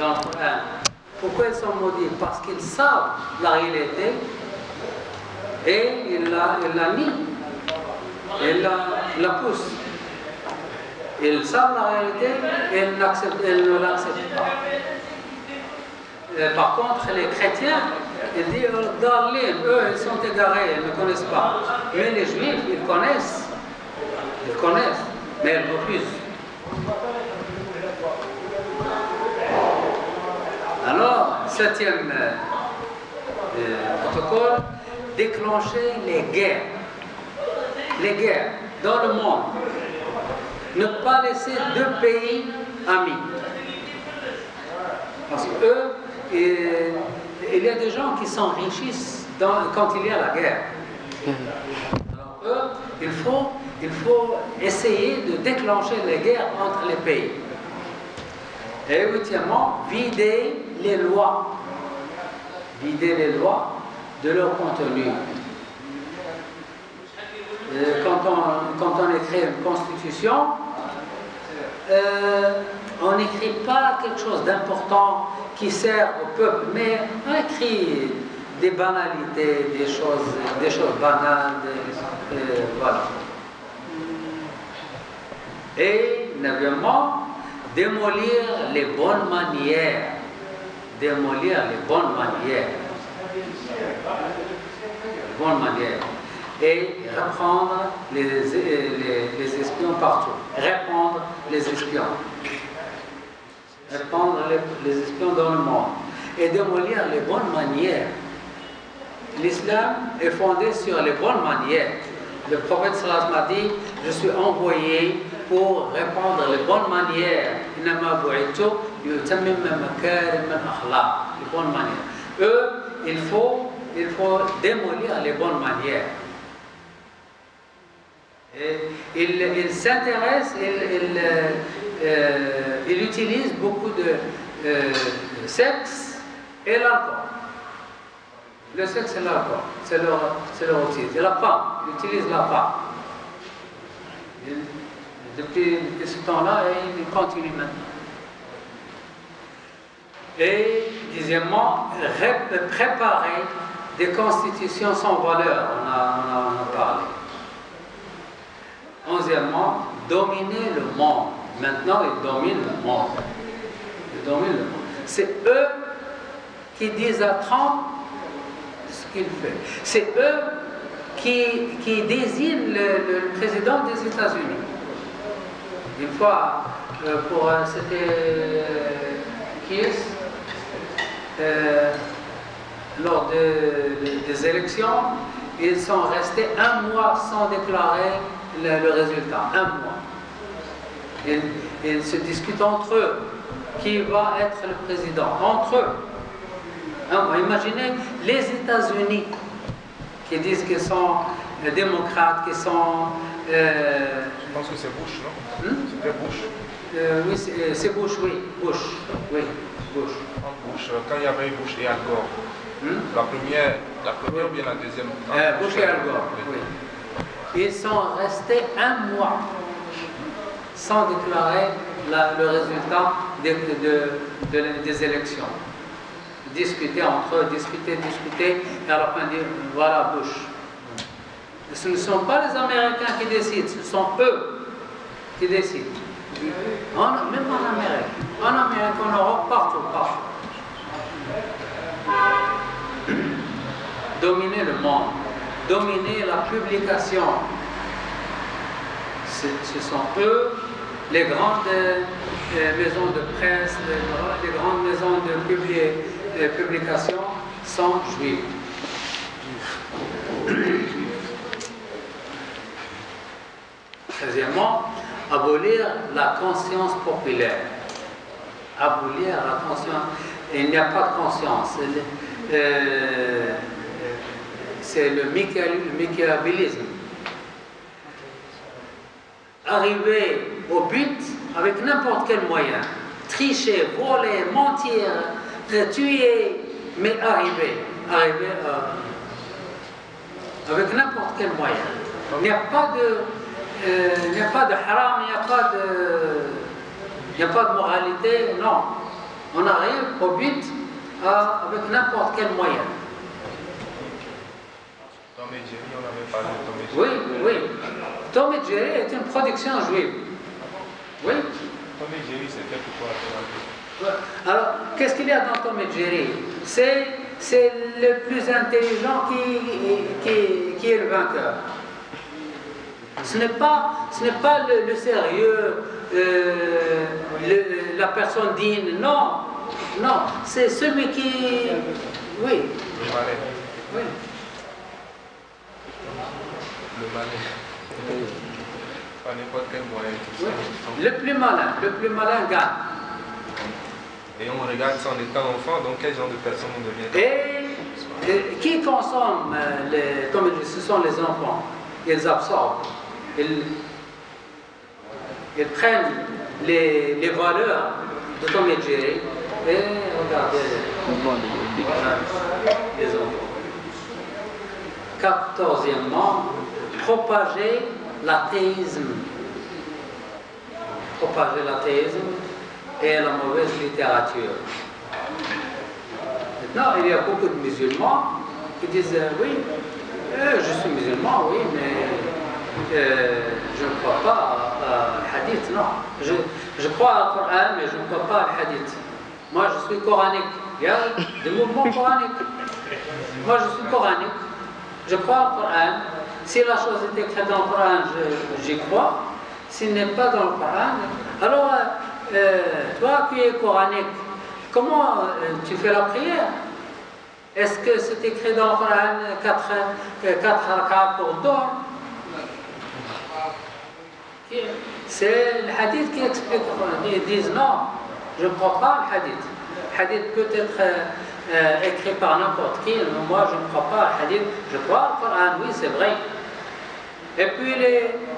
dans le Coran. Pourquoi ils sont maudits? Parce qu'ils savent la réalité et ils la nient, ils la poussent. Ils savent la réalité et ils ne l'acceptent pas. Par contre, les chrétiens, ils disent, eux, ils sont égarés, ils ne connaissent pas. Mais les juifs, ils connaissent, mais ils refusent. Alors, 7e protocole, déclencher les guerres. Les guerres dans le monde. Ne pas laisser deux pays amis. Parce qu'eux, il y a des gens qui s'enrichissent quand il y a la guerre. Alors eux, il faut essayer de déclencher les guerres entre les pays. Et huitièmement, vider les lois. Vider les lois de leur contenu. Quand on écrit une constitution, on n'écrit pas quelque chose d'important qui sert au peuple, mais on écrit des banalités, des choses banales, voilà. Et, neuvièmement, démolir les bonnes manières. Démolir les bonnes manières. Les bonnes manières. Et reprendre les espions partout. Répandre les espions. Répandre les espions dans le monde. Et démolir les bonnes manières. L'islam est fondé sur les bonnes manières. Le prophète sallallahu alayhi wa sallam a dit, je suis envoyé pour répandre les bonnes manières. Les bonnes manières. Eux, il faut démolir les bonnes manières. Et ils s'intéressent, ils utilisent beaucoup de sexe et l'alcool. Le sexe et l'alcool, c'est leur outil. Et la femme, ils utilisent la femme. Depuis ce temps-là, ils continuent maintenant. Et, dixièmement, préparer des constitutions sans valeur, on a parlé. Onzièmement, dominer le monde. Maintenant, ils dominent le monde. Ils dominent le monde. C'est eux qui disent à Trump ce qu'il fait. C'est eux qui désignent le président des États-Unis. Une fois, c'était qui est lors des élections, ils sont restés un mois sans déclarer le résultat. Un mois. Ils se discutent entre eux. Qui va être le président? Entre eux. Un mois. Imaginez les États-Unis qui disent qu'ils sont démocrates, qui sont... Je pense que c'est Bush, non? C'était Bush. Oui, c'est Bush, oui. Bush. Oui, Bush. Bush, quand il y avait Bush et Al Gore. La première ou bien la deuxième? Bush et Al Gore, oui. Ils sont restés un mois sans déclarer le résultat des élections. Discuter entre eux, discuter, et à la fin dire, voilà Bush. Ce ne sont pas les Américains qui décident, ce sont eux qui décident. Même en Amérique, en Europe, partout. Dominer le monde, dominer la publication. Ce sont eux, les grandes maisons de presse, les grandes maisons de publication sont juives. Deuxièmement, abolir la conscience populaire. Abolir la conscience. Il n'y a pas de conscience. C'est le machiavélisme. Arriver au but avec n'importe quel moyen. Tricher, voler, mentir, tuer, mais arriver avec n'importe quel moyen. Il n'y a pas de haram, il n'y a pas de moralité, non. On arrive au but avec n'importe quel moyen. Tom et Jerry, on avait parlé de Tom et Jerry. Oui, oui. Tom et Jerry est une production juive. Oui. Tom et Jerry, c'était pourquoi? Alors, qu'est-ce qu'il y a dans Tom et Jerry? C'est le plus intelligent qui est le vainqueur. Ce n'est pas le sérieux, la personne digne, non. Non, c'est celui qui... Oui. Le malin. Oui. Le malin. Pas n'importe quel moyen. Oui. Le plus malin gagne. Et on regarde ça en étant enfant, donc quel genre de personne on devient? Et qui consomme ce sont les enfants. Ils absorbent. Ils prennent les valeurs de Tom et Jerry et regardez les enfants. 14e, propager l'athéisme. Propager l'athéisme et la mauvaise littérature. Maintenant, il y a beaucoup de musulmans qui disent oui, je suis musulman, oui, mais je ne crois pas au hadith, non. Je crois au Coran, mais je ne crois pas au hadith. Moi, je suis coranique. Il y a des mouvements coraniques. Moi, je suis coranique. Je crois au Coran. Si la chose est écrite dans le Coran, j'y crois. S'il n'est pas dans le Coran, alors toi qui es coranique, comment tu fais la prière? Est-ce que c'est écrit dans le Coran 4 rak'ahs pour dormir? C'est le hadith qui explique. Ils disent non, je ne crois pas au hadith. Le hadith peut être écrit par n'importe qui, mais moi je ne crois pas au hadith. Je crois au Coran, oui, c'est vrai. Et puis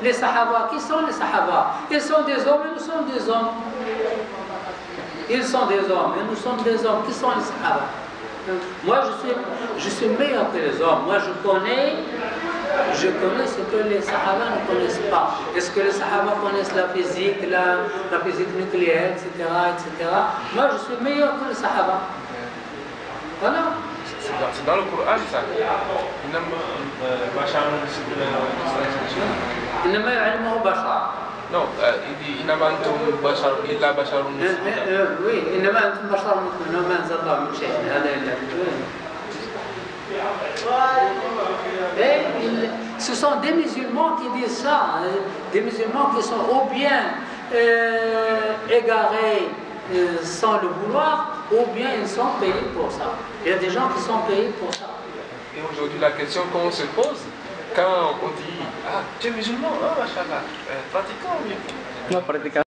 les Sahaba, qui sont les Sahaba? Ils sont des hommes et nous sommes des hommes. Ils sont des hommes et nous sommes des hommes. Qui sont les Sahaba? Moi, je suis meilleur que les hommes. Moi, je connais ce que les Sahaba ne connaissent pas. Est-ce que les Sahaba connaissent la physique nucléaire, etc., etc. Moi, je suis meilleur que les Sahaba. Voilà. C'est dans le Coran, ça. Non, il dit إنما أنتم بشر إلا بشر مثلكم. Oui, إنما أنتم بشر مثلنا ما أنزل الله من شيء هذا إلا ce sont des musulmans qui disent ça, des musulmans qui sont ou bien égarés sans le vouloir, ou bien ils sont payés pour ça. Il y a des gens qui sont payés pour ça. Et aujourd'hui, la question qu'on se pose, quand on dit ah, tu es musulman, ah, machallah, pratiquant ou bien? No, practicando.